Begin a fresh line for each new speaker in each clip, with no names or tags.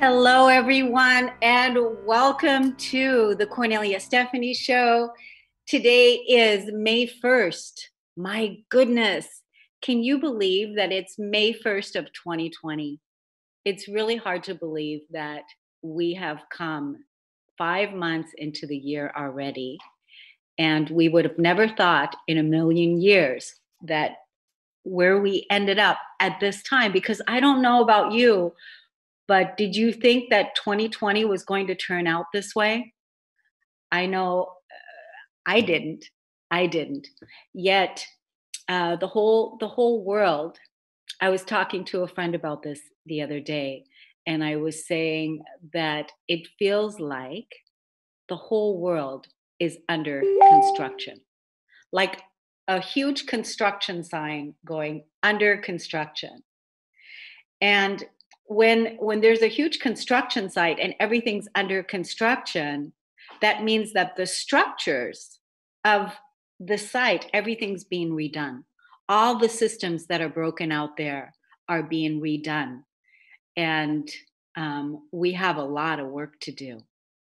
Hello, everyone, and welcome to the Kornelia Stephanie Show. Today is May 1st. My goodness, can you believe that it's May 1st of 2020? It's really hard to believe that we have come 5 months into the year already, and we would have never thought in a million years that where we ended up at this time, because I don't know about you, but did you think that 2020 was going to turn out this way? I know I didn't. I didn't. Yet the whole world. I was talking to a friend about this the other day, and I was saying that it feels like the whole world is under construction, like a huge construction sign going under construction. And when there's a huge construction site and everything's under construction, that means that the structures of the site, everything's being redone. All the systems that are broken out there are being redone. And we have a lot of work to do.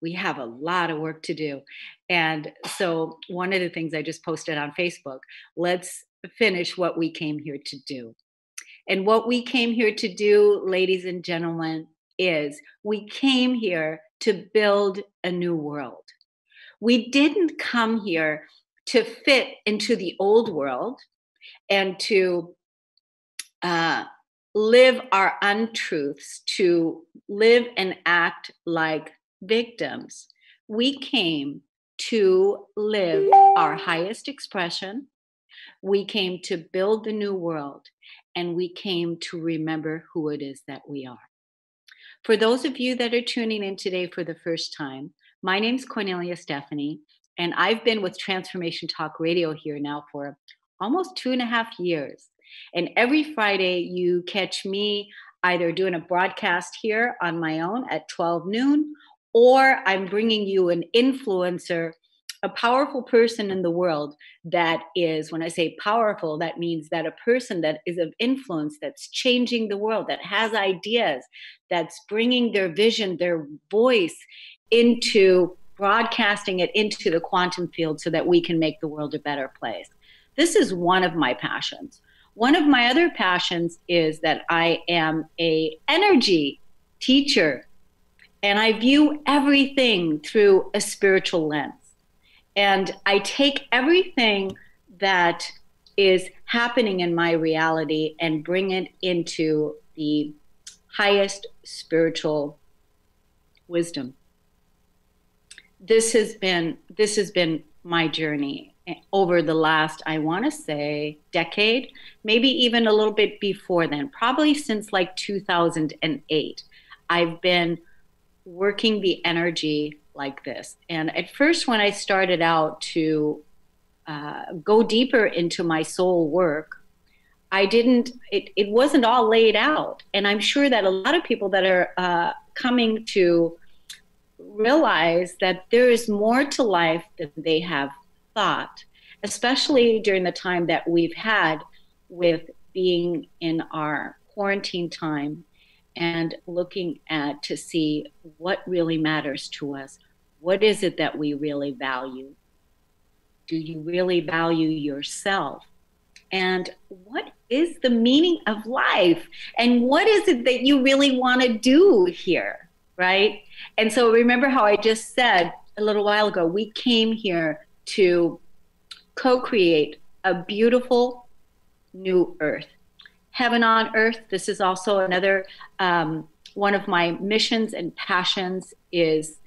We have a lot of work to do. And so one of the things I just posted on Facebook, let's finish what we came here to do. And what we came here to do, ladies and gentlemen, is we came here to build a new world. We didn't come here to fit into the old world and to live our untruths, to live and act like victims. We came to live our highest expression. We came to build the new world. And we came to remember who it is that we are. For those of you that are tuning in today for the first time, my name's Kornelia Stephanie, and I've been with Transformation Talk Radio here now for almost 2.5 years. And every Friday you catch me either doing a broadcast here on my own at 12 noon, or I'm bringing you an influencer, a powerful person in the world that is, when I say powerful, that means that a person that is of influence, that's changing the world, that has ideas, that's bringing their vision, their voice into broadcasting it into the quantum field so that we can make the world a better place. This is one of my passions. One of my other passions is that I am an energy teacher, and I view everything through a spiritual lens. And I take everything that is happening in my reality and bring it into the highest spiritual wisdom. This has been my journey over the last, I want to say, decade, maybe even a little bit before then, probably since like 2008. I've been working the energy like this. And at first, when I started out to go deeper into my soul work, it wasn't all laid out. And I'm sure that a lot of people that are coming to realize that there is more to life than they have thought, especially during the time that we've had with being in our quarantine time and looking at to see what really matters to us. What is it that we really value? Do you really value yourself? And what is the meaning of life? And what is it that you really want to do here, right? And so remember how I just said a little while ago, we came here to co-create a beautiful new earth. Heaven on earth. This is also another one of my missions and passions, is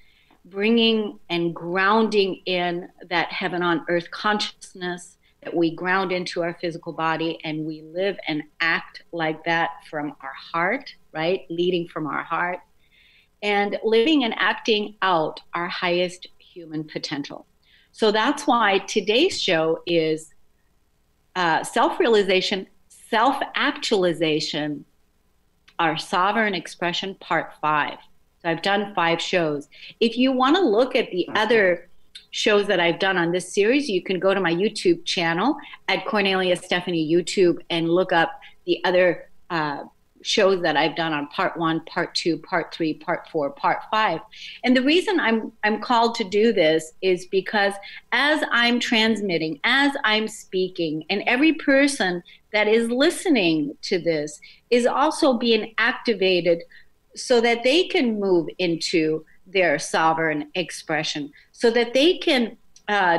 bringing and grounding in that heaven on earth consciousness, that we ground into our physical body and we live and act like that from our heart, right? Leading from our heart, and living and acting out our highest human potential. So that's why today's show is self-realization, self-actualization, our sovereign expression, part 5. So I've done 5 shows. If you want to look at the other shows that I've done on this series, you can go to my YouTube channel at Kornelia Stephanie YouTube and look up the other shows that I've done on part 1, part 2, part 3, part 4, part 5. And the reason I'm called to do this is because as I'm transmitting, as I'm speaking, and every person that is listening to this is also being activated so that they can move into their sovereign expression, so that they can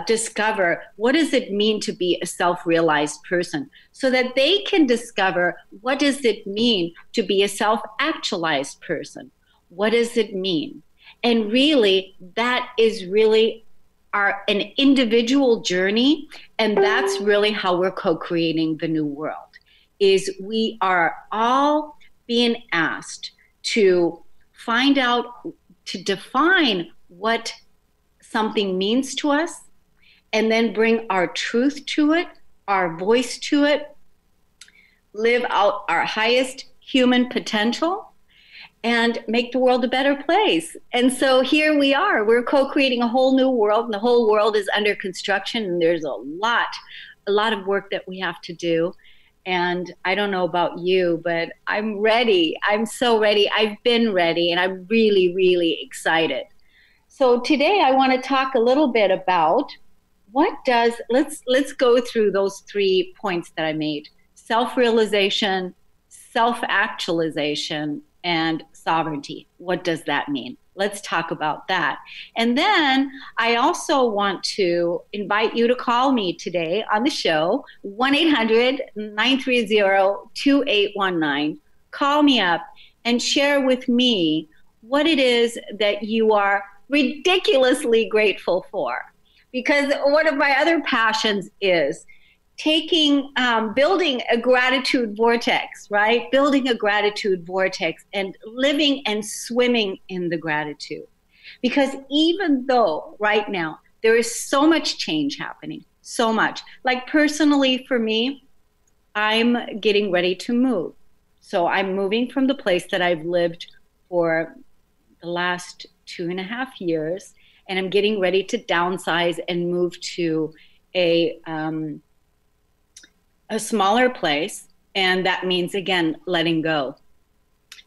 discover what does it mean to be a self-realized person, so that they can discover what does it mean to be a self-actualized person. What does it mean? And really, that is really an individual journey, and that's really how we're co-creating the new world, is we are all being asked to find out, to define what something means to us, and then bring our truth to it, our voice to it, live out our highest human potential, and make the world a better place. And so here we are, we're co-creating a whole new world, and the whole world is under construction, and there's a lot of work that we have to do. And I don't know about you, but I'm ready. I'm so ready. I've been ready, and I'm really, really excited. So today I want to talk a little bit about let's go through those 3 points that I made: self-realization, self-actualization, and sovereignty. What does that mean? Let's talk about that. And then I also want to invite you to call me today on the show, 1-800-930-2819. Call me up and share with me what it is that you are ridiculously grateful for. Because one of my other passions is building a gratitude vortex, right? Building a gratitude vortex and living and swimming in the gratitude. Because even though right now there is so much change happening, so much, like personally for me, I'm getting ready to move. So I'm moving from the place that I've lived for the last 2.5 years, and I'm getting ready to downsize and move to a smaller place, and that means, again, letting go.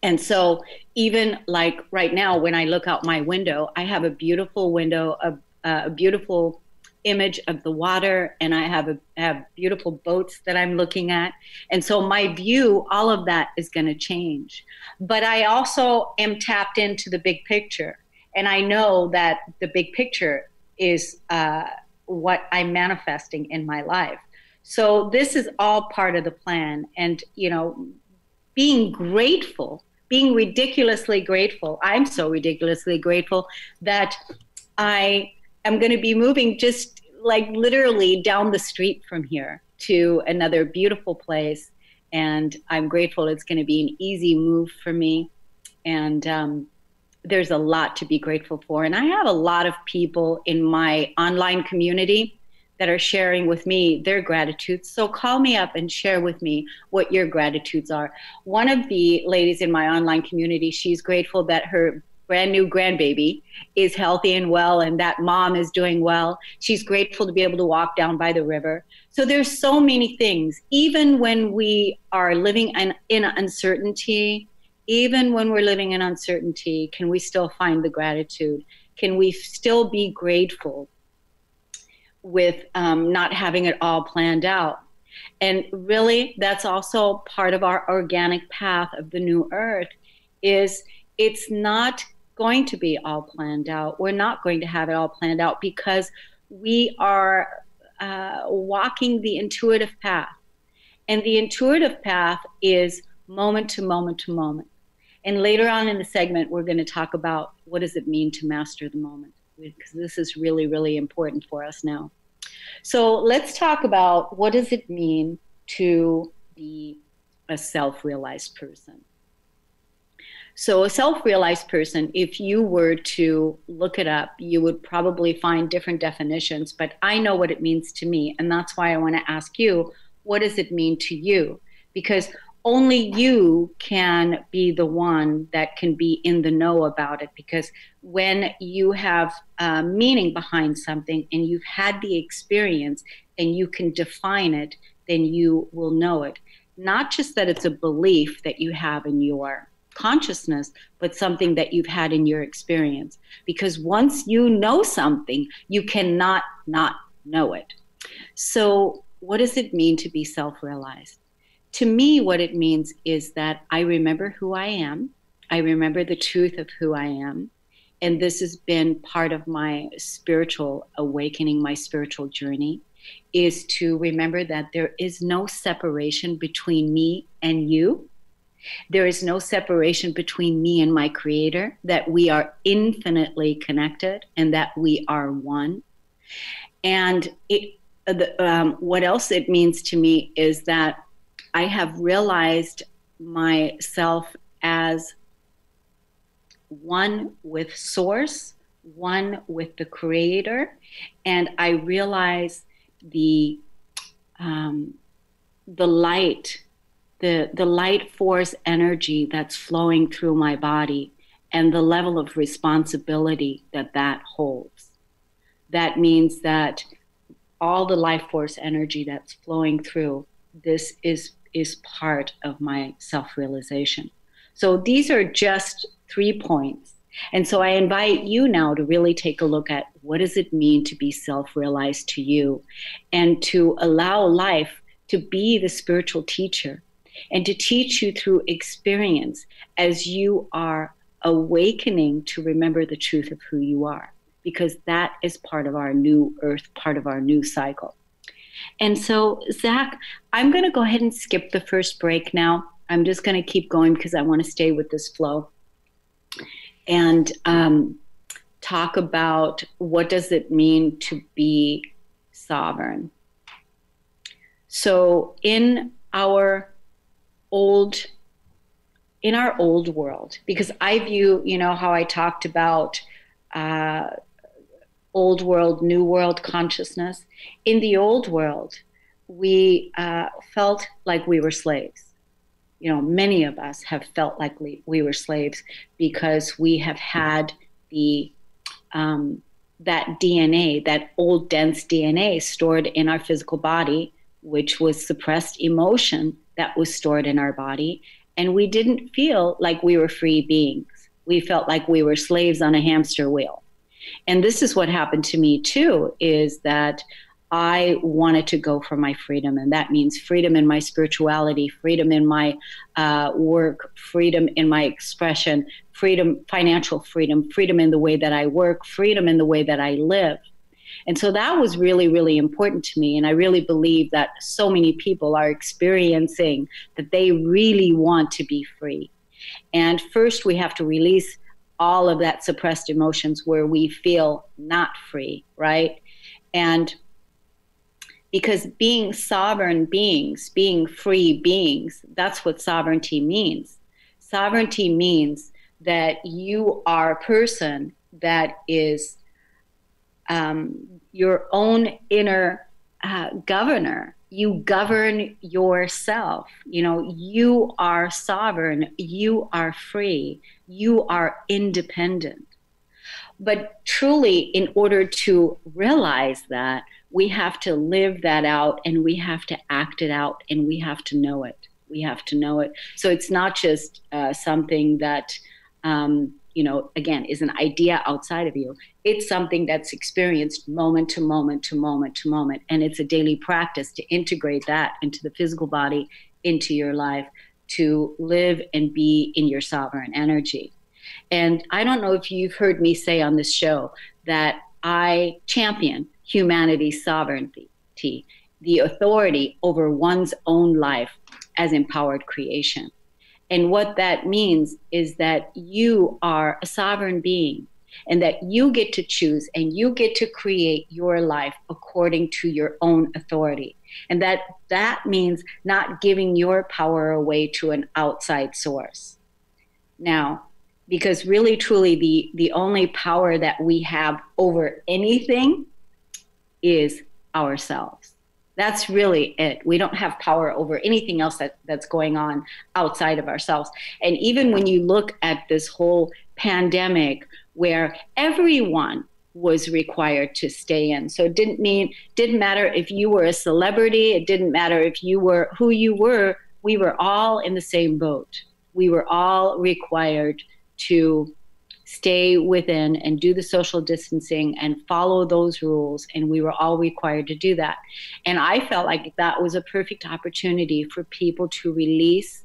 And so even like right now, when I look out my window, I have a beautiful window, a beautiful image of the water, and I have beautiful boats that I'm looking at. And so my view, all of that is going to change. But I also am tapped into the big picture. And I know that the big picture is what I'm manifesting in my life. So this is all part of the plan. And, being grateful, being ridiculously grateful. I'm so ridiculously grateful that I am going to be moving just like literally down the street from here to another beautiful place. And I'm grateful it's going to be an easy move for me. And there's a lot to be grateful for. And I have a lot of people in my online community that are sharing with me their gratitudes. So call me up and share with me what your gratitudes are. One of the ladies in my online community, she's grateful that her brand new grandbaby is healthy and well, and that mom is doing well. She's grateful to be able to walk down by the river. So there's so many things. Even when we are living in uncertainty, even when we're living in uncertainty, can we still find the gratitude? Can we still be grateful with not having it all planned out? And really, that's also part of our organic path of the new earth, is it's not going to be all planned out. We're not going to have it all planned out because we are walking the intuitive path. And the intuitive path is moment to moment to moment. And later on in the segment, we're going to talk about what does it mean to master the moment, because this is really, really important for us now. So let's talk about what does it mean to be a self-realized person. So a self-realized person, if you were to look it up, you would probably find different definitions, but I know what it means to me. And that's why I want to ask you, what does it mean to you? Because only you can be the one that can be in the know about it. Because when you have meaning behind something and you've had the experience and you can define it, then you will know it. Not just that it's a belief that you have in your consciousness, but something that you've had in your experience. Because once you know something, you cannot not know it. So, what does it mean to be self-realized? To me, what it means is that I remember who I am. I remember the truth of who I am. And this has been part of my spiritual awakening, my spiritual journey, is to remember that there is no separation between me and you. There is no separation between me and my creator, that we are infinitely connected and that we are one. And what else it means to me is that I have realized myself as one with source, one with the creator, and I realize the light, the light force energy that's flowing through my body, and the level of responsibility that that holds. That means that all the life force energy that's flowing through this is part of my self-realization. So these are just 3 points. And so I invite you now to really take a look at what does it mean to be self-realized to you, and to allow life to be the spiritual teacher and to teach you through experience as you are awakening to remember the truth of who you are, because that is part of our new earth, part of our new cycle. And so, Zach, I'm going to go ahead and skip the first break now. I'm just going to keep going because I want to stay with this flow and talk about what does it mean to be sovereign. So in our old world, because I view, you know, how I talked about old world, new world consciousness. In the old world, we felt like we were slaves. You know, many of us have felt like we were slaves because we have had the that DNA, that old dense DNA stored in our physical body, which was suppressed emotion that was stored in our body. And we didn't feel like we were free beings. We felt like we were slaves on a hamster wheel. And this is what happened to me too, is that I wanted to go for my freedom. And that means freedom in my spirituality, freedom in my work, freedom in my expression, freedom, financial freedom, freedom in the way that I work, freedom in the way that I live. And so that was really, really important to me. And I really believe that so many people are experiencing that they really want to be free. And first we have to release all of that suppressed emotions where we feel not free, right? And because being sovereign beings, being free beings, that's what sovereignty means. Sovereignty means that you are a person that is your own inner governor. You govern yourself. You know, you are sovereign. You are free. You are independent. But truly, in order to realize that, we have to live that out, and we have to act it out, and we have to know it. We have to know it. So it's not just something that, you know, again, is an idea outside of you. It's something that's experienced moment to moment to moment to moment. And it's a daily practice to integrate that into the physical body, into your life, to live and be in your sovereign energy. And I don't know if you've heard me say on this show that I champion humanity's sovereignty, the authority over one's own life as empowered creation. And what that means is that you are a sovereign being, and that you get to choose and you get to create your life according to your own authority. And that means not giving your power away to an outside source. Now, because really, truly, the only power that we have over anything is ourselves. That's really it. We don't have power over anything else that's going on outside of ourselves. And even when you look at this whole pandemic where everyone was required to stay in. So it didn't matter if you were a celebrity, it didn't matter if you were who you were, we were all in the same boat. We were all required to stay within and do the social distancing and follow those rules. And we were all required to do that. And I felt like that was a perfect opportunity for people to release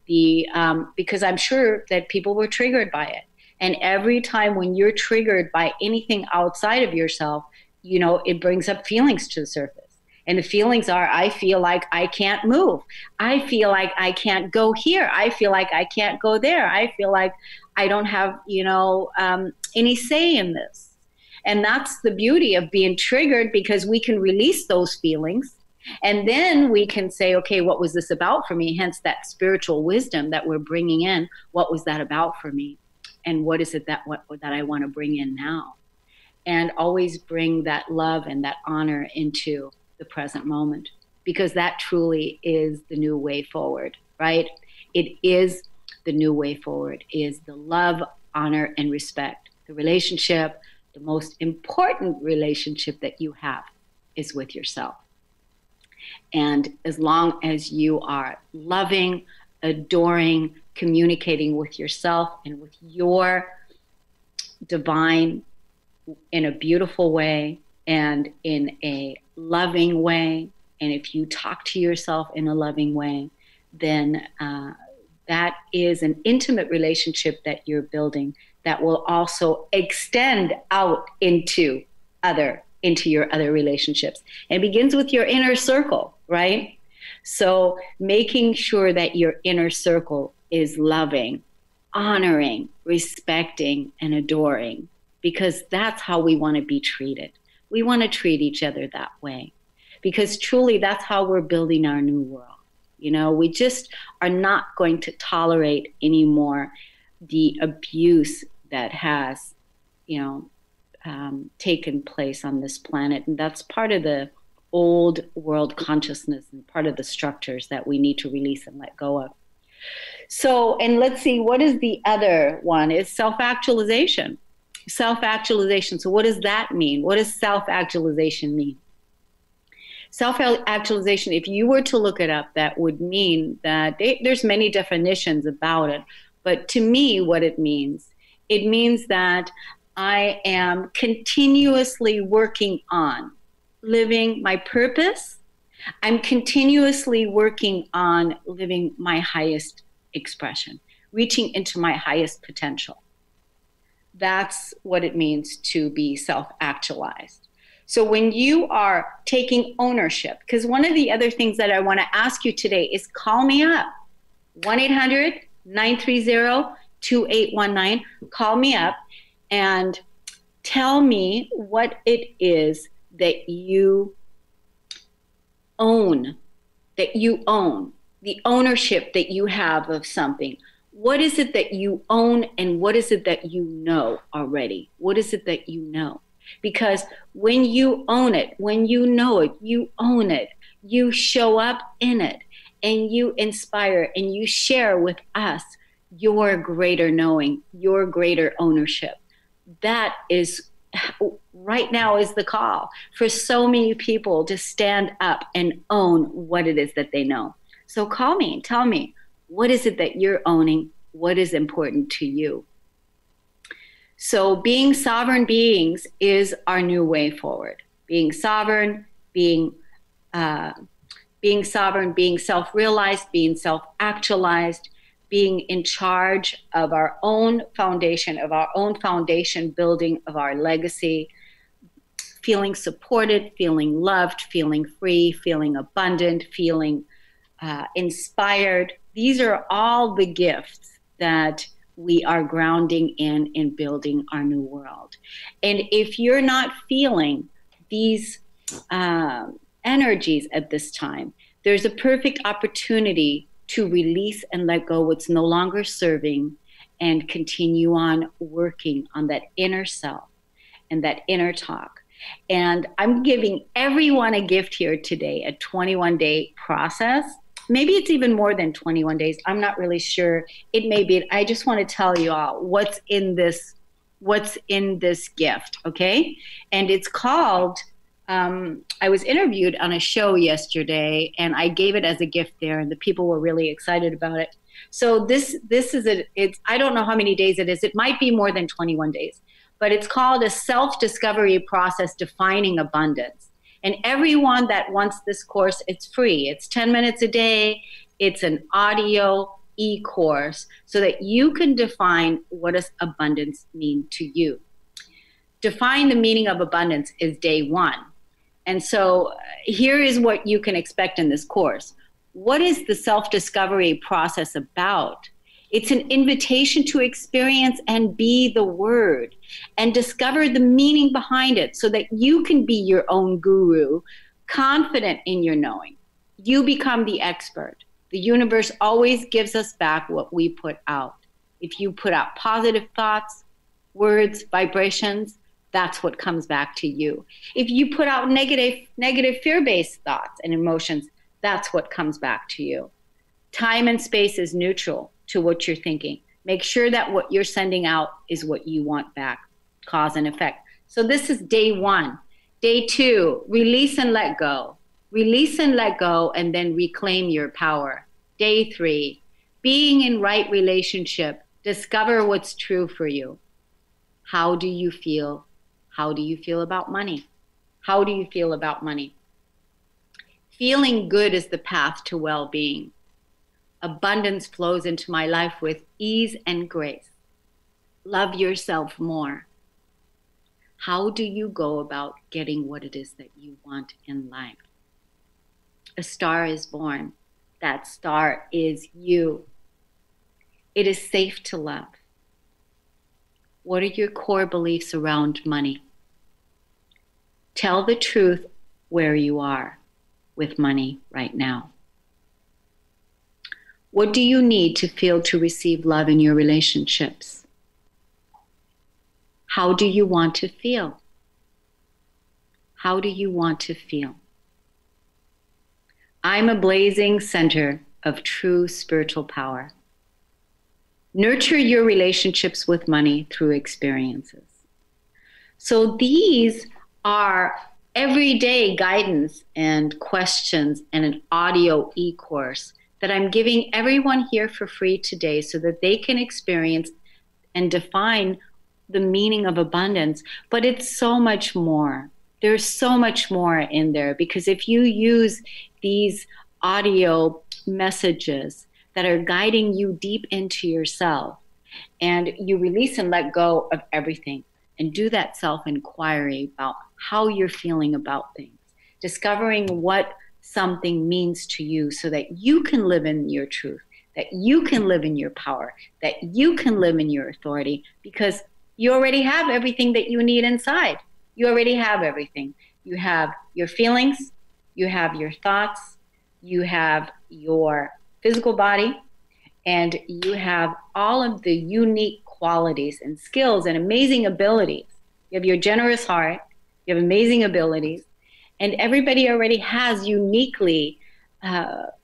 because I'm sure that people were triggered by it. And every time when you're triggered by anything outside of yourself, it brings up feelings to the surface. And the feelings are, I feel like I can't move. I feel like I can't go here. I feel like I can't go there. I feel like I don't have, any say in this. And that's the beauty of being triggered, because we can release those feelings. And then we can say, okay, what was this about for me? Hence that spiritual wisdom that we're bringing in. What was that about for me? And what is it that I want to bring in now? And always bring that love and that honor into the present moment, because that truly is the new way forward, right? It is the new way forward, is the love, honor, and respect. The relationship, the most important relationship that you have is with yourself. And as long as you are loving, adoring, communicating with yourself and with your divine in a beautiful way and in a loving way, and if you talk to yourself in a loving way, then that is an intimate relationship that you're building that will also extend out into your other relationships. And it begins with your inner circle, right? So making sure that your inner circle is loving, honoring, respecting, and adoring, because that's how we want to be treated. We want to treat each other that way, because truly that's how we're building our new world. We just are not going to tolerate anymore the abuse that has, taken place on this planet. And that's part of the old world consciousness and part of the structures that we need to release and let go of. So, and let's see, what is the other one? It's self-actualization. Self-actualization. So what does that mean? What does self-actualization mean? Self-actualization, if you were to look it up, that would mean that there's many definitions about it. But to me, what it means that I am continuously working on living my purpose. I'm continuously working on living my highest expression, reaching into my highest potential. That's what it means to be self-actualized. So when you are taking ownership, because one of the other things that I want to ask you today is call me up, 1-800-930-2819. Call me up and tell me what it is that you own, the ownership that you have of something. What is it that you own, and what is it that you know already? What is it that you know? Because when you own it, when you know it, you own it, you show up in it, and you inspire and you share with us your greater knowing, your greater ownership. That is, right now is the call for so many people to stand up and own what it is that they know. So call me and tell me, what is it that you're owning? What is important to you? So being sovereign beings is our new way forward. Being sovereign, being self-realized, being self-actualized, being in charge of our own foundation building of our legacy, feeling supported, feeling loved, feeling free, feeling abundant, feeling inspired. These are all the gifts that we are grounding in building our new world. And if you're not feeling these energies at this time, there's a perfect opportunity to release and let go what's no longer serving and continue on working on that inner self and that inner talk. And I'm giving everyone a gift here today, a 21-day process. Maybe it's even more than 21 days. I'm not really sure. It may be. I just want to tell you all what's in this gift, okay? And it's called, I was interviewed on a show yesterday, and I gave it as a gift there, and the people were really excited about it. So this is it's, I don't know how many days it is. It might be more than 21 days, but it's called a self-discovery process defining abundance. And everyone that wants this course, it's free. It's 10 minutes a day. It's an audio e-course so that you can define what does abundance mean to you. Define the meaning of abundance is day one. And so here is what you can expect in this course. What is the self-discovery process about? It's an invitation to experience and be the word and discover the meaning behind it so that you can be your own guru, confident in your knowing. You become the expert. The universe always gives us back what we put out. If you put out positive thoughts, words, vibrations, that's what comes back to you. If you put out negative fear-based thoughts and emotions, that's what comes back to you. Time and space is neutral to what you're thinking. Make sure that what you're sending out is what you want back, cause and effect. So this is day one. Day two, release and let go. Release and let go, and then reclaim your power. Day three, being in right relationship. Discover what's true for you. How do you feel? How do you feel about money? How do you feel about money? Feeling good is the path to well-being. Abundance flows into my life with ease and grace. Love yourself more. How do you go about getting what it is that you want in life? A star is born. That star is you. It is safe to love. What are your core beliefs around money? Tell the truth where you are with money right now. What do you need to feel to receive love in your relationships? How do you want to feel? How do you want to feel? I'm a blazing center of true spiritual power. Nurture your relationships with money through experiences. So these are everyday guidance and questions and an audio e-course that I'm giving everyone here for free today so that they can experience and define the meaning of abundance. But it's so much more. There's so much more in there, because if you use these audio messages that are guiding you deep into yourself, and you release and let go of everything and do that self-inquiry about how you're feeling about things, discovering what something means to you so that you can live in your truth, that you can live in your power, that you can live in your authority, because you already have everything that you need inside. You already have everything. You have your feelings, you have your thoughts, you have your physical body, and you have all of the unique qualities and skills and amazing abilities. You have your generous heart, you have amazing abilities, and everybody already has uniquely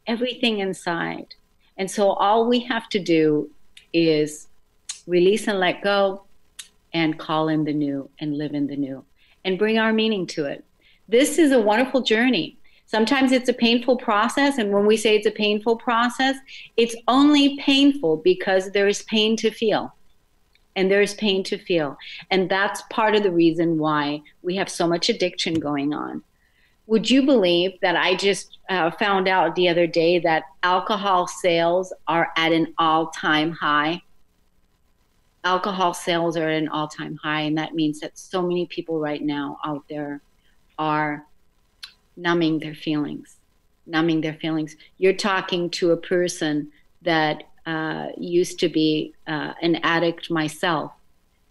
everything inside. And so all we have to do is release and let go and call in the new and live in the new and bring our meaning to it. This is a wonderful journey. Sometimes it's a painful process, and when we say it's a painful process, it's only painful because there is pain to feel. And there is pain to feel. And that's part of the reason why we have so much addiction going on. Would you believe that I just found out the other day that alcohol sales are at an all-time high? Alcohol sales are at an all-time high, and that means that so many people right now out there are numbing their feelings, numbing their feelings. You're talking to a person that used to be an addict myself,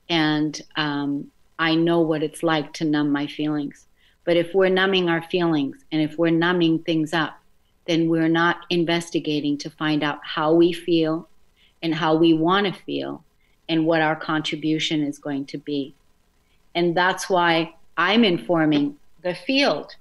and I know what it's like to numb my feelings. But if we're numbing our feelings and if we're numbing things up, then we're not investigating to find out how we feel and how we want to feel and what our contribution is going to be. And that's why I'm informing the field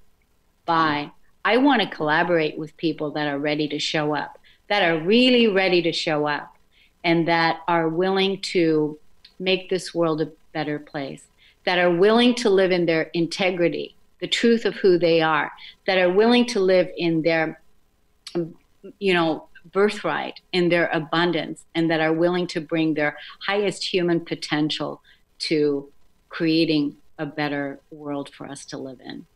by, I want to collaborate with people that are ready to show up, that are really ready to show up, and that are willing to make this world a better place, that are willing to live in their integrity, the truth of who they are, that are willing to live in their, birthright, in their abundance, and that are willing to bring their highest human potential to creating a better world for us to live in.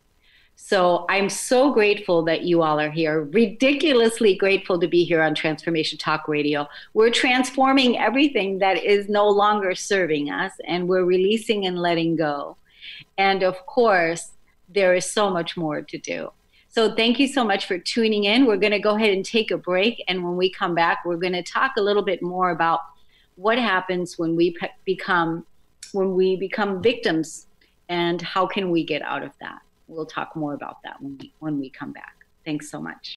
So I'm so grateful that you all are here, ridiculously grateful to be here on Transformation Talk Radio. We're transforming everything that is no longer serving us, and we're releasing and letting go. And of course, there is so much more to do. So thank you so much for tuning in. We're going to go ahead and take a break. And when we come back, we're going to talk a little bit more about what happens when we become victims, and how can we get out of that. We'll talk more about that when we come back. Thanks so much.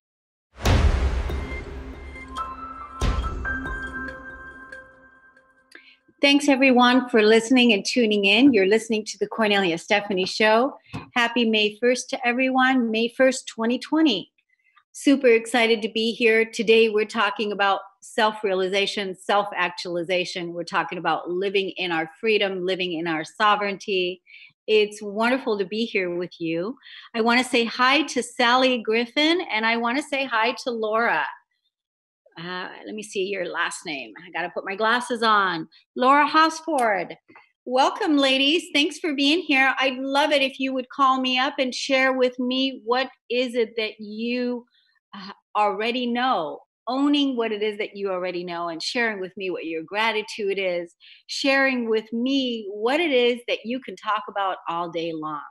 Thanks, everyone, for listening and tuning in. You're listening to the Kornelia Stephanie Show. Happy May 1st to everyone, May 1st, 2020. Super excited to be here. Today, we're talking about self-realization, self-actualization. We're talking about living in our freedom, living in our sovereignty. It's wonderful to be here with you. I want to say hi to Sally Griffin, and I want to say hi to Laura. Let me see your last name. I got to put my glasses on. Laura Hosford. Welcome, ladies. Thanks for being here. I'd love it if you would call me up and share with me what is it that you already know. Owning what it is that you already know, and sharing with me what your gratitude is, sharing with me what it is that you can talk about all day long.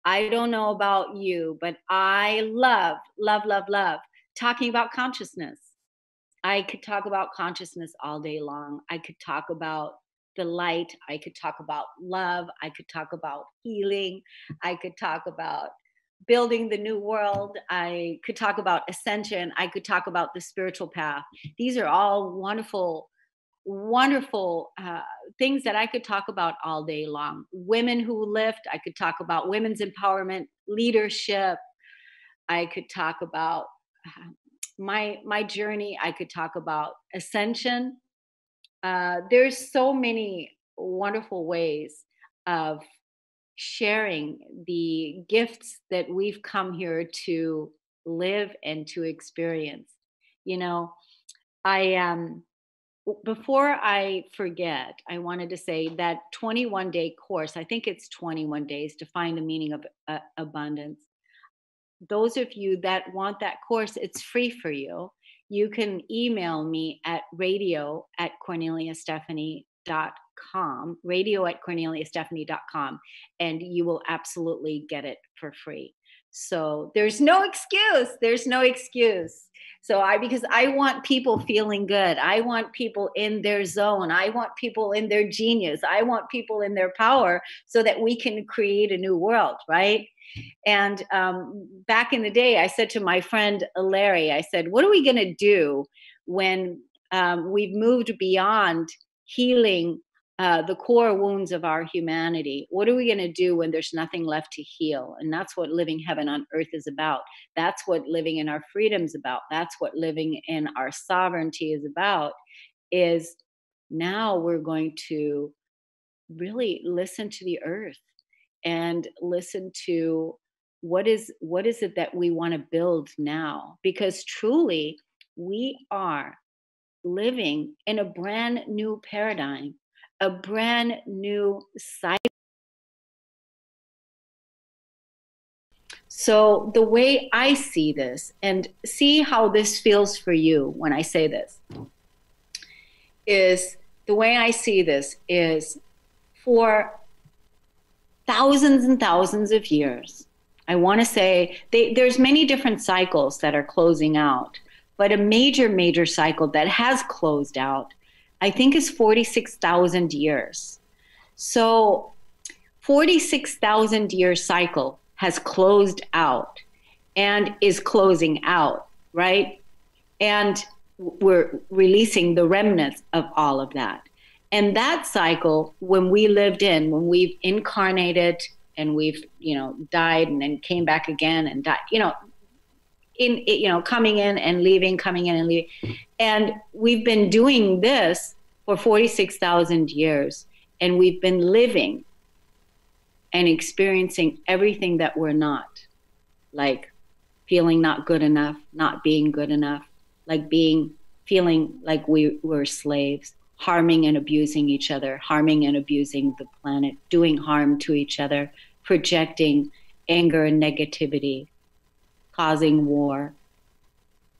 I don't know about you, but I love talking about consciousness. I could talk about consciousness all day long. I could talk about the light. I could talk about love. I could talk about healing. I could talk about building the new world. I could talk about ascension. I could talk about the spiritual path. These are all wonderful, wonderful things that I could talk about all day long. Women who lift. I could talk about women's empowerment, leadership. I could talk about my journey. I could talk about ascension. There's so many wonderful ways of sharing the gifts that we've come here to live and to experience. Before I forget, I wanted to say that 21-day course, I think it's 21 days to find the meaning of abundance. Those of you that want that course, it's free for you. You can email me at radio@korneliastephanie.com, radio@korneliastephanie.com, and you will absolutely get it for free. So there's no excuse. There's no excuse. Because I want people feeling good. I want people in their zone. I want people in their genius. I want people in their power so that we can create a new world, right? And back in the day, I said to my friend Larry, I said, what are we going to do when we've moved beyond healing the core wounds of our humanity? What are we going to do when there's nothing left to heal? And that's what living heaven on earth is about. That's what living in our freedom is about. That's what living in our sovereignty is about. Is now we're going to really listen to the earth and listen to what is it that we want to build now, because truly we are living in a brand new paradigm, a brand new cycle. So the way I see this, and see how this feels for you when I say this, is the way I see this is for thousands and thousands of years. I want to say there's many different cycles that are closing out, but a major cycle that has closed out, I think, is 46,000 years. So 46,000 year cycle has closed out and is closing out, right? And we're releasing the remnants of all of that. And that cycle, when we've incarnated and we've, died and then came back again and died, coming in and leaving, coming in and leaving. And we've been doing this for 46,000 years, and we've been living and experiencing everything that we're not, like feeling not good enough, not being good enough, like feeling like we were slaves, harming and abusing each other, harming and abusing the planet, doing harm to each other, projecting anger and negativity, causing war,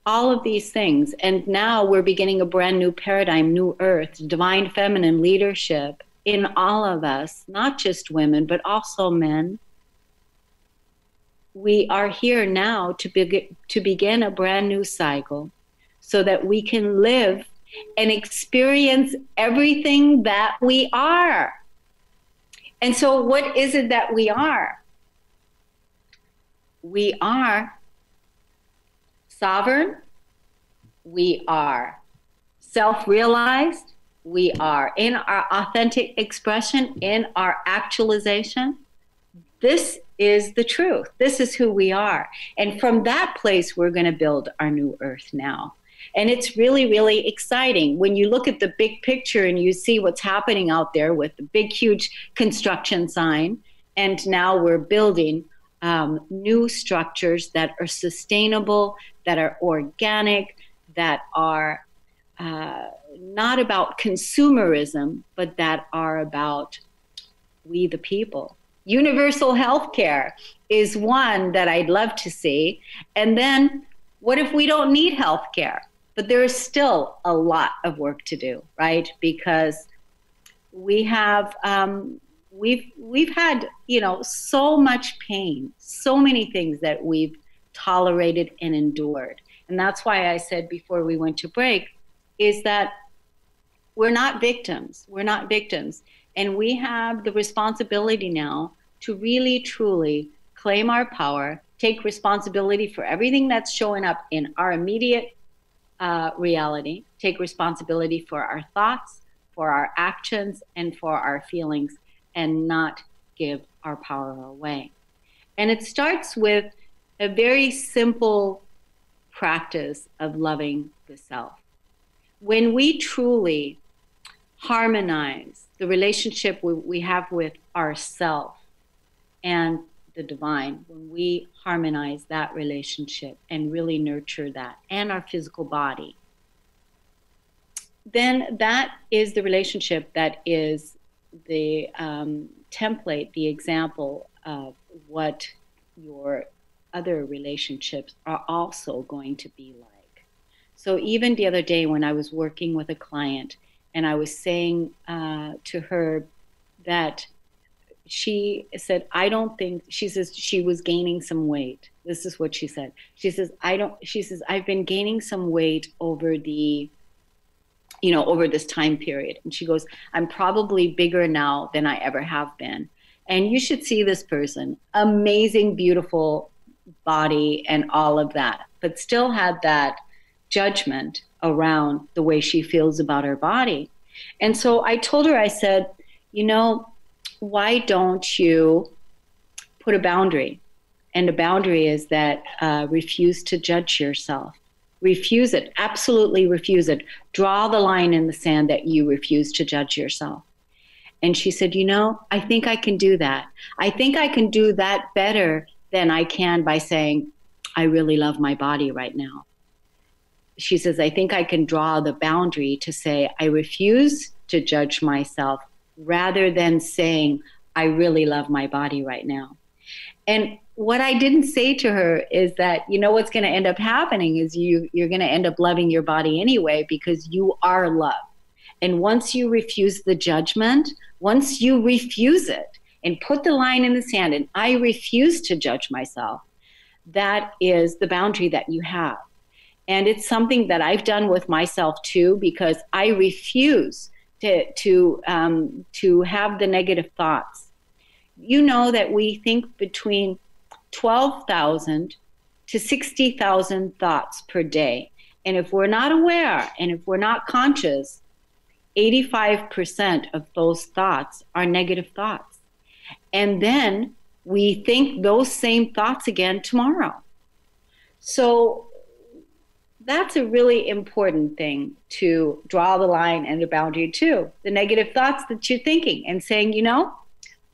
all of these things. And now we're beginning a brand new paradigm, new earth, divine feminine leadership in all of us, not just women, but also men. We are here now to begin a brand new cycle so that we can live and experience everything that we are. And so what is it that we are? We are sovereign, we are self-realized, we are in our authentic expression, in our actualization. This is the truth. This is who we are. And from that place, we're going to build our new earth now. And it's really, really exciting when you look at the big picture and you see what's happening out there with the big, huge construction sign. And now we're building new structures that are sustainable, that are organic, that are not about consumerism, but that are about we the people. Universal health care is one that I'd love to see. And then what if we don't need health care? But there is still a lot of work to do, right? Because we have, we've had, so much pain, so many things that we've tolerated and endured. And that's why I said before we went to break, is that we're not victims. We're not victims. And we have the responsibility now to really, truly claim our power, take responsibility for everything that's showing up in our immediate reality, take responsibility for our thoughts, for our actions, and for our feelings, and not give our power away. And it starts with a very simple practice of loving the self. When we truly harmonize the relationship we have with ourself and the divine, when we harmonize that relationship and really nurture that and our physical body, then that is the relationship that is the template, the example of what your other relationships are also going to be like. So even the other day when I was working with a client and I was saying to her that she said, she says she was gaining some weight. This is what she said. She says, I've been gaining some weight over over this time period. And she goes, I'm probably bigger now than I ever have been. And you should see this person, amazing, beautiful body and all of that, but still had that judgment around the way she feels about her body. And so I told her, I said, why don't you put a boundary? And the boundary is that refuse to judge yourself. Refuse it. Absolutely refuse it. Draw the line in the sand that you refuse to judge yourself. And she said, I think I can do that. I think I can do that better than I can by saying, I really love my body right now. She says, I think I can draw the boundary to say, I refuse to judge myself, rather than saying, I really love my body right now. And what I didn't say to her is that, what's going to end up happening is you're going to end up loving your body anyway, because you are love. And once you refuse the judgment, once you refuse it and put the line in the sand and I refuse to judge myself, that is the boundary that you have. And it's something that I've done with myself too, because I refuse to have the negative thoughts. That we think between 12,000 to 60,000 thoughts per day. And if we're not aware and if we're not conscious, 85% of those thoughts are negative thoughts. And then we think those same thoughts again tomorrow. So that's a really important thing to draw the line and the boundary to. The negative thoughts that you're thinking and saying, you know,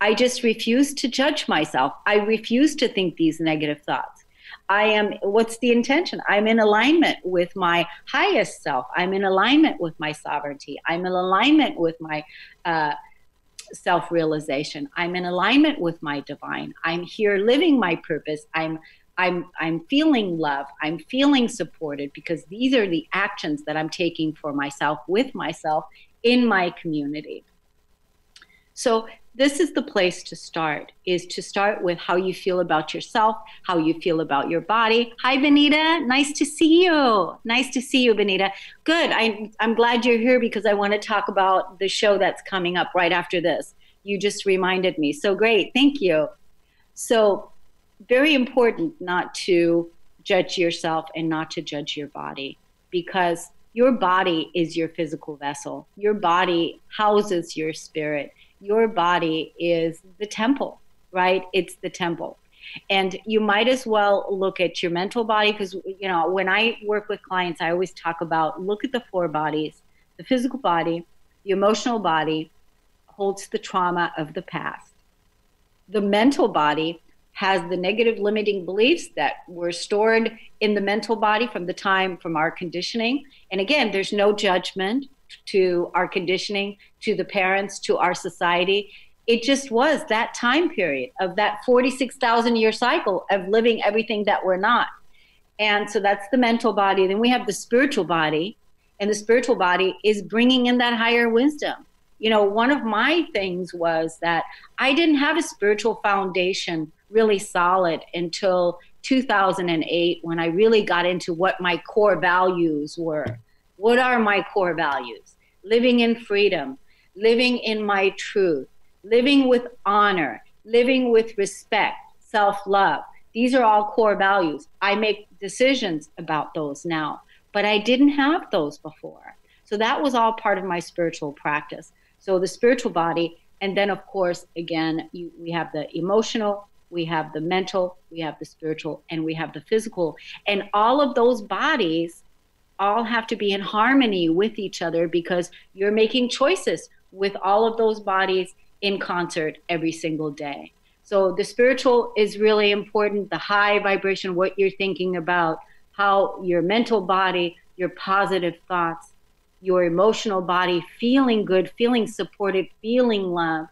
I just refuse to judge myself. I refuse to think these negative thoughts. What's the intention? I'm in alignment with my highest self. I'm in alignment with my sovereignty. I'm in alignment with my self-realization. I'm in alignment with my divine. I'm here living my purpose. I'm feeling love. I'm feeling supported, because these are the actions that I'm taking for myself, with myself, in my community. So this is the place to start, is to start with how you feel about yourself, how you feel about your body. Hi, Benita. Nice to see you. Nice to see you, Benita. Good. I'm glad you're here, because I want to talk about the show that's coming up right after this. You just reminded me. So great. Thank you. So very important not to judge yourself and not to judge your body, because your body is your physical vessel. Your body houses your spirit. Your body is the temple, right? It's the temple. And you might as well look at your mental body, because, you know, when I work with clients, I always talk about, look at the 4 bodies. The physical body, the emotional body holds the trauma of the past. The mental body has the negative limiting beliefs that were stored in the mental body from our conditioning. And again, there's no judgment to our conditioning, to the parents, to our society. It just was that time period of that 46,000 year cycle of living everything that we're not. And so that's the mental body. Then we have the spiritual body, and the spiritual body is bringing in that higher wisdom. You know, one of my things was that I didn't have a spiritual foundation really solid until 2008, when I really got into what my core values were. What are my core values? Living in freedom, living in my truth, living with honor, living with respect, self-love. These are all core values. I make decisions about those now, but I didn't have those before. So that was all part of my spiritual practice. So the spiritual body, and then of course, again, we have the emotional, we have the mental, we have the spiritual, and we have the physical. And all of those bodies all have to be in harmony with each other, because you're making choices with all of those bodies in concert every single day. So the spiritual is really important, the high vibration, what you're thinking about, how your mental body, your positive thoughts, your emotional body, feeling good, feeling supported, feeling loved,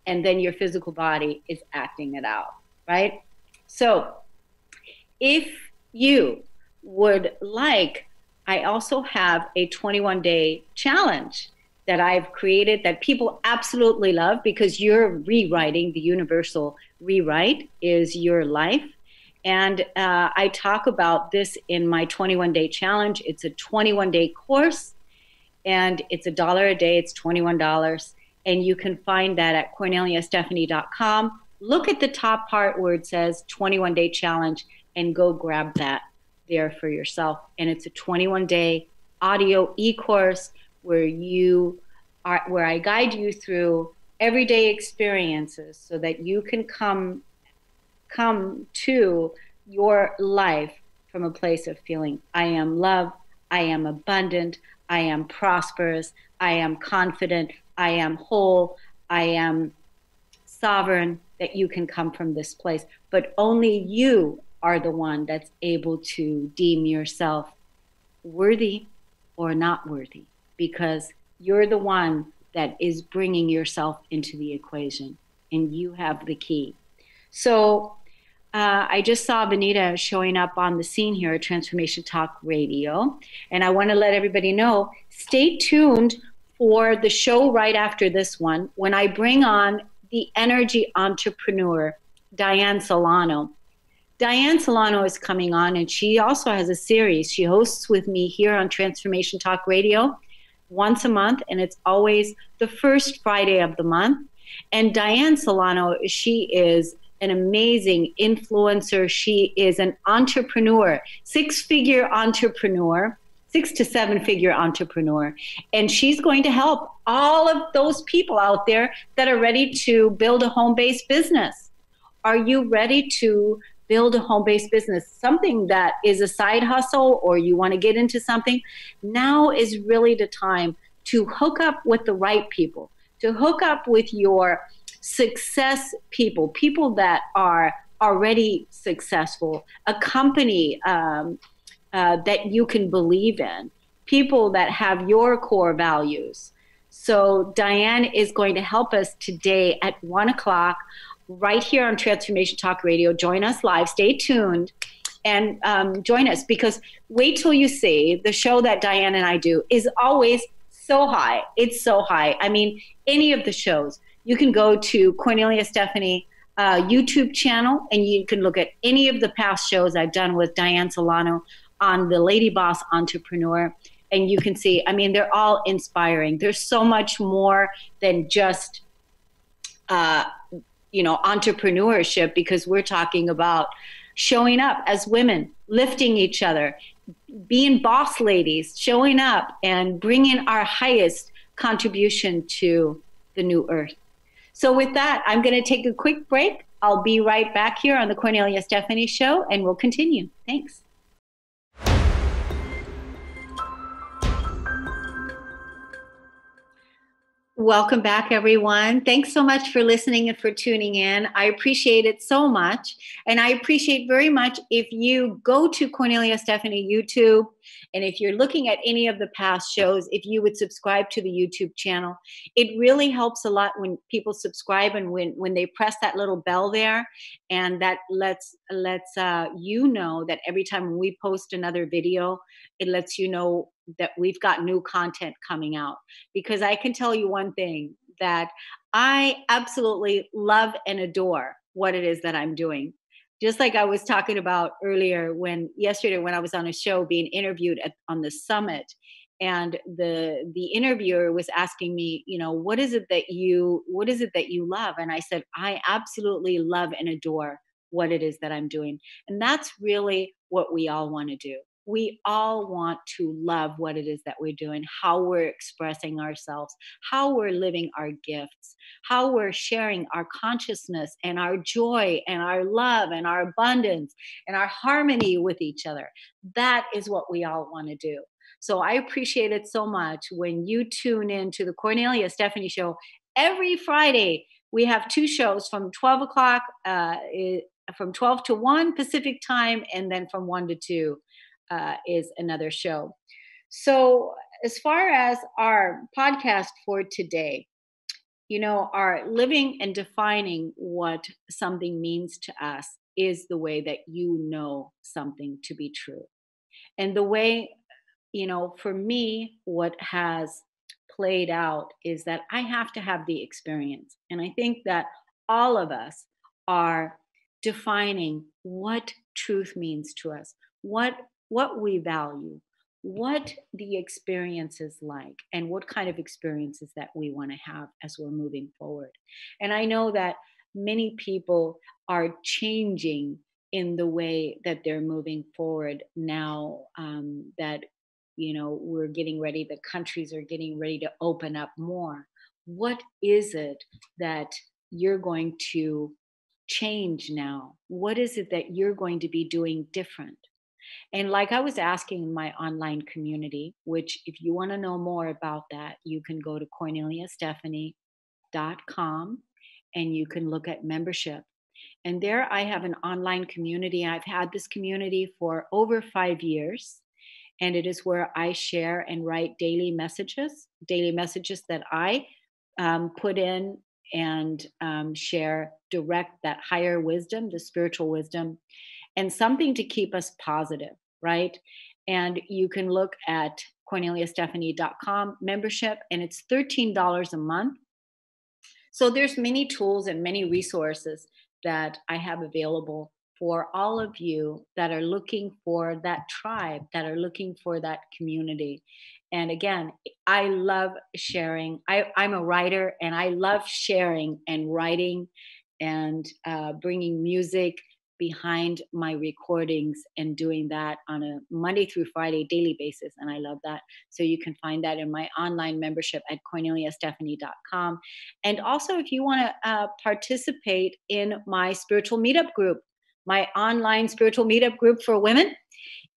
and then your physical body is acting it out, right? So if you would like, I also have a 21-day challenge that I've created that people absolutely love, because you're rewriting, the universal rewrite is your life. And I talk about this in my 21-day challenge. It's a 21-day course, and it's $1 a day. It's $21. And you can find that at KorneliaStephanie.com. Look at the top part where it says 21-day challenge and go grab that there for yourself. And it's a 21-day audio e-course where I guide you through everyday experiences so that you can come to your life from a place of feeling, I am loved, I am abundant, I am prosperous, I am confident, I am whole, I am sovereign, that you can come from this place. But only you are the one that's able to deem yourself worthy or not worthy, because you're the one that is bringing yourself into the equation, and you have the key. So I just saw Benita showing up on the scene here at Transformation Talk Radio, and I want to let everybody know, stay tuned for the show right after this one, when I bring on the energy entrepreneur, Diane Solano. Diane Solano is coming on, and she also has a series. She hosts with me here on Transformation Talk Radio once a month, and it's always the first Friday of the month. And Diane Solano, she is an amazing influencer. She is an entrepreneur, 6-figure entrepreneur, 6 to 7-figure entrepreneur. And she's going to help all of those people out there that are ready to build a home-based business, Are you ready to build a home-based business, something that is a side hustle, or you want to get into something? Now is really the time to hook up with the right people, to hook up with your success people, people that are already successful, a company that you can believe in, people that have your core values. So Diane is going to help us today at 1 o'clock right here on Transformation Talk Radio. Join us live. Stay tuned and join us, because wait till you see the show that Diane and I do is always so high. It's so high. I mean, any of the shows, you can go to Kornelia Stephanie YouTube channel and you can look at any of the past shows I've done with Diane Solano on the Lady Boss Entrepreneur. And you can see, I mean, they're all inspiring. There's so much more than just, entrepreneurship, because we're talking about showing up as women, lifting each other, being boss ladies, showing up and bringing our highest contribution to the new earth. So with that, I'm going to take a quick break. I'll be right back here on the Kornelia Stephanie Show, and we'll continue. Thanks. Welcome back, everyone. Thanks so much for listening and for tuning in. I appreciate it so much. And I appreciate very much if you go to Kornelia Stephanie YouTube, and if you're looking at any of the past shows, if you would subscribe to the YouTube channel. It really helps a lot when people subscribe and when they press that little bell there, and that lets you know that every time we post another video, it lets you know that we've got new content coming out. Because I can tell you one thing, that I absolutely love and adore what it is that I'm doing. Just like I was talking about earlier, yesterday when I was on a show being interviewed on the summit, and the interviewer was asking me, what is it that you love? And I said, I absolutely love and adore what it is that I'm doing. And that's really what we all want to do. We all want to love what it is that we're doing, how we're expressing ourselves, how we're living our gifts, how we're sharing our consciousness and our joy and our love and our abundance and our harmony with each other. That is what we all want to do. So I appreciate it so much when you tune in to the Kornelia Stephanie Show. Every Friday, we have 2 shows from 12 o'clock, from 12 to 1 Pacific time, and then from 1 to 2. Is another show. So as far as our podcast for today, our living and defining what something means to us is the way that you know something to be true. And the way, for me, what has played out is that I have to have the experience. And I think that all of us are defining what truth means to us, what we value, what the experience is like, and what kind of experiences that we want to have as we're moving forward. And I know that many people are changing in the way that they're moving forward now, that we're getting ready, the countries are getting ready to open up more. What is it that you're going to change now? What is it that you're going to be doing different? And like I was asking in my online community, which if you want to know more about that, you can go to KorneliaStephanie.com and you can look at membership. And there I have an online community. I've had this community for over 5 years. And it is where I share and write daily messages that I put in and share direct that higher wisdom, the spiritual wisdom, and something to keep us positive, right? And you can look at KorneliaStephanie.com membership, and it's $13 a month. So there's many tools and many resources that I have available for all of you that are looking for that tribe, that are looking for that community. And again, I love sharing. I'm a writer, and I love sharing and writing and bringing music behind my recordings and doing that on a Monday through Friday daily basis. And I love that. So you can find that in my online membership at corneliastephanie.com. And also, if you want to participate in my spiritual meetup group, my online spiritual meetup group for women,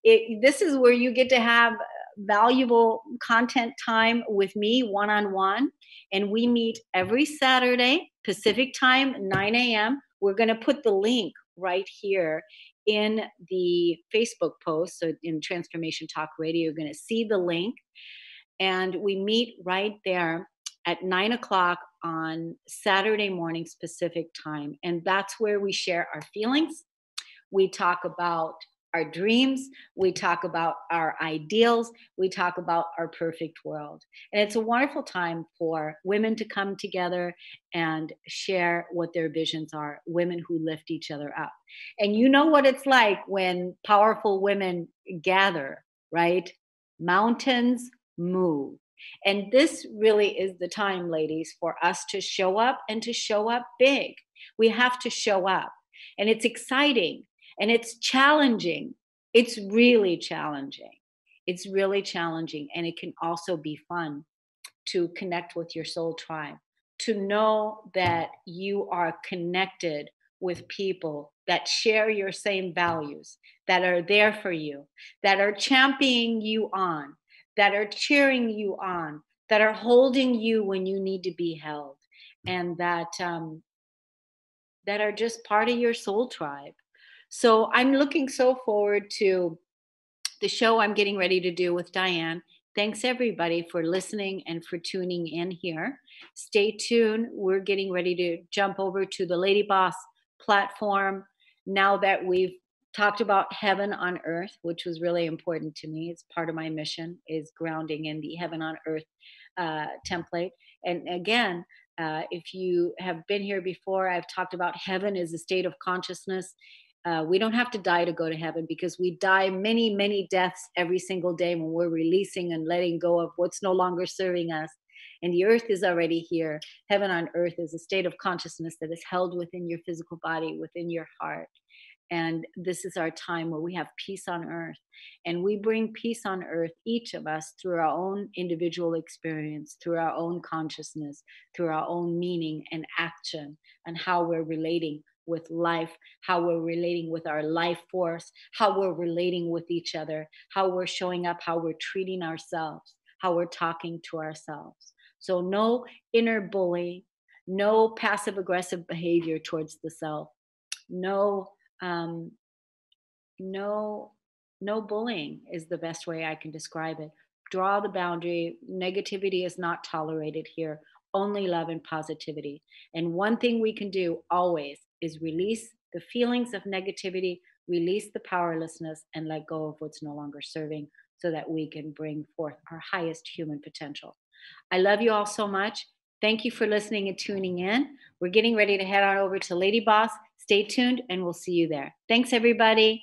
this is where you get to have valuable content time with me one on one. And we meet every Saturday, Pacific time, 9 a.m. We're going to put the link right here in the Facebook post. So in Transformation Talk Radio, you're going to see the link. And we meet right there at 9 o'clock on Saturday mornings Pacific time. And that's where we share our feelings. We talk about our dreams. We talk about our ideals. We talk about our perfect world. And it's a wonderful time for women to come together and share what their visions are, women who lift each other up. And you know what it's like when powerful women gather, right? Mountains move. And this really is the time, ladies, for us to show up and to show up big. We have to show up. And it's exciting. And it's challenging. It's really challenging. It's really challenging. And it can also be fun to connect with your soul tribe, to know that you are connected with people that share your same values, that are there for you, that are championing you on, that are cheering you on, that are holding you when you need to be held, and that are just part of your soul tribe. So I'm looking so forward to the show I'm getting ready to do with Diane. Thanks everybody for listening and for tuning in here. Stay tuned. We're getting ready to jump over to the Lady Boss platform now that we've talked about heaven on earth, which was really important to me. It's part of my mission, is grounding in the heaven on earth template. And again, if you have been here before, I've talked about heaven as a state of consciousness. We don't have to die to go to heaven, because we die many, many deaths every single day when we're releasing and letting go of what's no longer serving us. And the earth is already here. Heaven on earth is a state of consciousness that is held within your physical body, within your heart. And this is our time where we have peace on earth. And we bring peace on earth, each of us, through our own individual experience, through our own consciousness, through our own meaning and action, and how we're relating with life, how we're relating with our life force, how we're relating with each other, how we're showing up, how we're treating ourselves, how we're talking to ourselves. So no inner bully, no passive aggressive behavior towards the self, no um, no bullying is the best way I can describe it. Draw the boundary. Negativity is not tolerated here. Only love and positivity. And one thing we can do always is release the feelings of negativity, release the powerlessness, and let go of what's no longer serving, so that we can bring forth our highest human potential. I love you all so much. Thank you for listening and tuning in. We're getting ready to head on over to Lady Boss. Stay tuned, and we'll see you there. Thanks, everybody.